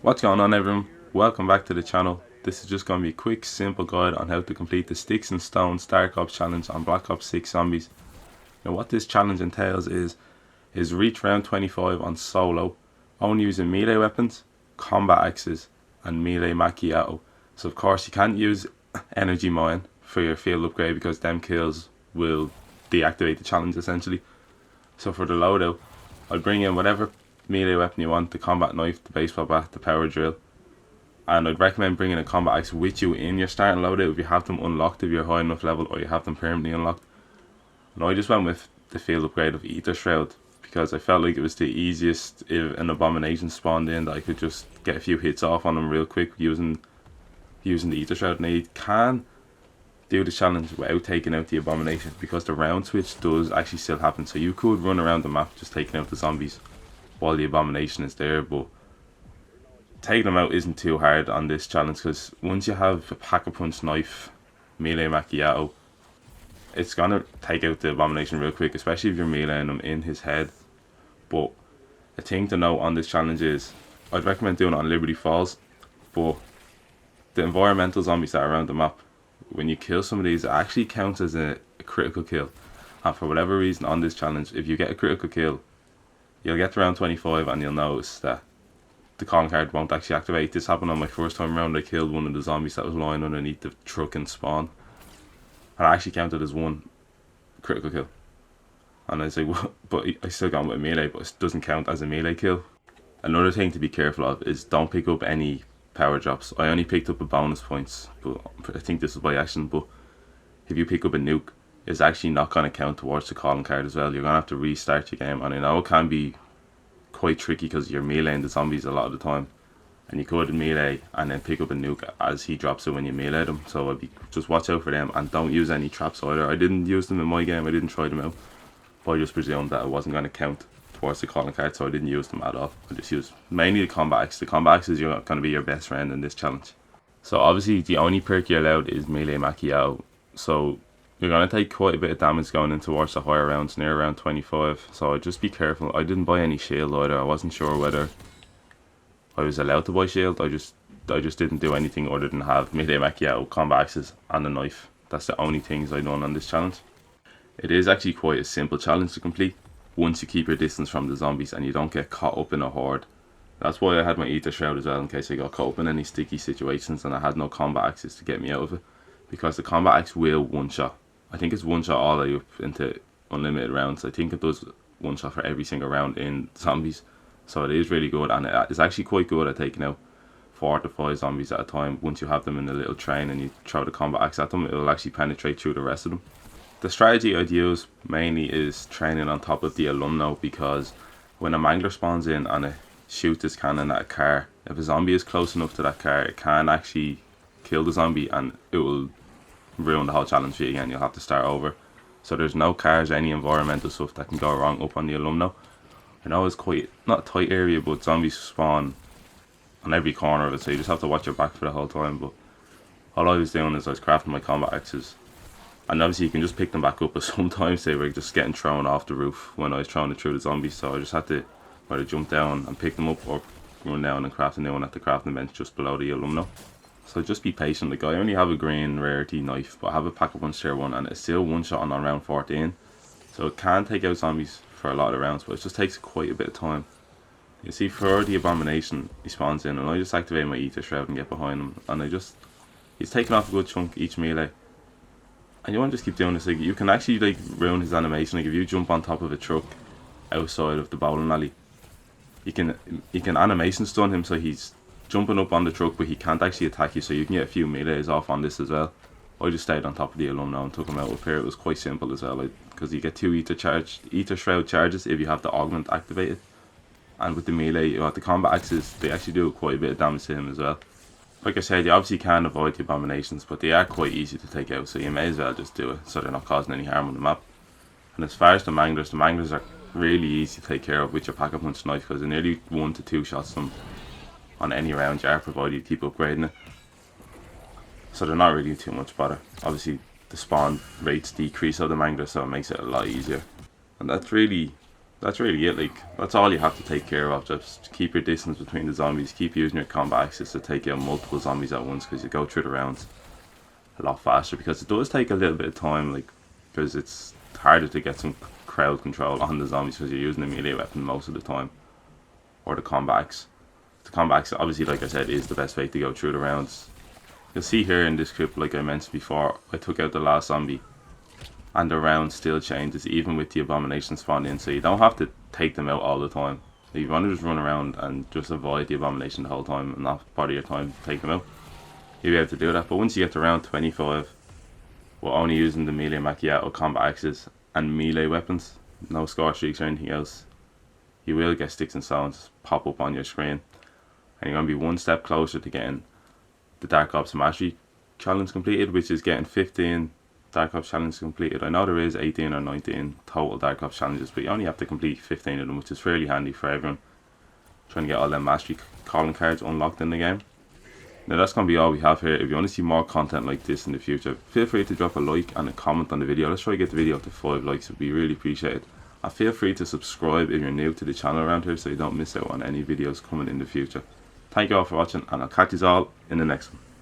What's going on, everyone? Welcome back to the channel. This is just going to be a quick simple guide on how to complete the Sticks and Stones Dark Ops challenge on Black Ops 6 Zombies. Now what this challenge entails is reach round 25 on solo, only using melee weapons, combat axes and melee macchiato. So of course you can't use energy mine for your field upgrade because them kills will deactivate the challenge essentially. So for the loadout, I'll bring in whatever melee weapon you want, the combat knife, the baseball bat, the power drill, and I'd recommend bringing a combat axe with you in your starting loadout if you have them unlocked, if you're high enough level or you have them permanently unlocked. And I just went with the field upgrade of Ether Shroud because I felt like it was the easiest if an abomination spawned in that I could just get a few hits off on them real quick using the Ether Shroud. Now you can do the challenge without taking out the abomination because the round switch does actually still happen, so you could run around the map just taking out the zombies while the abomination is there, but taking them out isn't too hard on this challenge because once you have a pack-a-punch knife, melee macchiato, it's gonna take out the abomination real quick, especially if you're meleeing him in his head. But the thing to note on this challenge is I'd recommend doing it on Liberty Falls, but the environmental zombies that are around the map, when you kill some of these, it actually counts as a critical kill. And for whatever reason on this challenge, if you get a critical kill, you'll get to round 25 and you'll notice that the calling card won't actually activate. This happened on my first time around. I killed one of the zombies that was lying underneath the truck in spawn, and I actually counted as one critical kill. And I say, well, but I still got with melee, but it doesn't count as a melee kill. Another thing to be careful of is don't pick up any power drops. I only picked up a bonus points, but I think this is by accident. But if you pick up a nuke, it's actually not going to count towards the calling card as well. You're going to have to restart your game, and I know it can be quite tricky because you're meleeing the zombies a lot of the time, and you could melee and then pick up a nuke as he drops it when you melee them. So I'd be just watch out for them and don't use any traps either. I didn't use them in my game, I didn't try them out, but I just presumed that it wasn't going to count towards the calling card, so I didn't use them at all. I just used mainly the combat axe. The combat axe is going to be your best friend in this challenge. So obviously the only perk you're allowed is melee macchiato, so you're going to take quite a bit of damage going in towards the higher rounds, near around 25, so just be careful. I didn't buy any shield either. I wasn't sure whether I was allowed to buy shield. I just didn't do anything other than have melee macchiato, combat axes and a knife. That's the only things I've done on this challenge. It is actually quite a simple challenge to complete once you keep your distance from the zombies and you don't get caught up in a horde. That's why I had my Ether Shroud as well, in case I got caught up in any sticky situations and I had no combat axes to get me out of it, because the combat axe will one shot. I think it's one shot all the way up into unlimited rounds. I think it does one shot for every single round in zombies. So it is really good, and it's actually quite good at taking out 4 to 5 zombies at a time. Once you have them in the little train and you throw the combat axe at them, it will actually penetrate through the rest of them. The strategy I'd use mainly is training on top of the alumno, because when a mangler spawns in and it shoots this cannon at a car, if a zombie is close enough to that car, it can actually kill the zombie and it will ruin the whole challenge for you again. You'll have to start over. So there's no cars, any environmental stuff that can go wrong up on the alumno. I know it's quite not a tight area, but zombies spawn on every corner of it, so you just have to watch your back for the whole time. But all I was doing is I was crafting my combat axes, and obviously you can just pick them back up, but sometimes they were just getting thrown off the roof when I was throwing it through the zombies, so I just had to either jump down and pick them up or run down and craft a new one at the crafting bench just below the alumno. So just be patient. Like, I only have a green rarity knife, but I have a pack-a-punch tier 1 and it's still one shot on round 14. So it can take out zombies for a lot of rounds, but it just takes quite a bit of time. You see, for the abomination, he spawns in and I just activate my Ether Shroud and get behind him, and he's taking off a good chunk each melee. And you want to just keep doing this. Like, you can actually like ruin his animation. Like, if you jump on top of a truck outside of the bowling alley, you can animation stun him, so he's jumping up on the truck but he can't actually attack you, so you can get a few melees off on this as well. I just stayed on top of the alumno and took him out up here. It was quite simple as well, because you get 2 Ether Shroud charges if you have the augment activated, and with the melee, the combat axes, they actually do quite a bit of damage to him as well. Like I said, you obviously can avoid the abominations, but they are quite easy to take out, so you may as well just do it so they're not causing any harm on the map. And as far as the manglers are really easy to take care of with your pack-a-punch knife, because they're nearly 1 to 2 shots them on any round you are, provided you keep upgrading it. So they're not really too much bother. Obviously the spawn rates decrease of the mangler, so it makes it a lot easier. And that's really that's really it. Like, that's all you have to take care of. Just keep your distance between the zombies. Keep using your combat axes to take out multiple zombies at once, because you go through the rounds a lot faster. Because it does take a little bit of time, like, because it's harder to get some crowd control on the zombies because you're using the melee weapon most of the time, or the combat axe. The combat axe, obviously, like I said, is the best way to go through the rounds. You'll see here in this clip, like I mentioned before, I took out the last zombie, and the round still changes even with the abomination spawned in, so you don't have to take them out all the time. If you want to just run around and just avoid the abomination the whole time and not bother your time to take them out, you'll be able to do that. But once you get to round 25, we're only using the melee macchiato combat axes and melee weapons, no score streaks or anything else. You will get sticks and stones pop up on your screen, and you're going to be one step closer to getting the Dark Ops Mastery challenge completed, which is getting 15 Dark Ops challenges completed. I know there is 18 or 19 total Dark Ops challenges, but you only have to complete 15 of them, which is fairly handy for everyone trying to get all them mastery calling cards unlocked in the game. Now that's going to be all we have here. If you want to see more content like this in the future, feel free to drop a like and a comment on the video. Let's try to get the video up to 5 likes, it would be really appreciated. And feel free to subscribe if you're new to the channel around here, so you don't miss out on any videos coming in the future. Thank you all for watching, and I'll catch you all in the next one.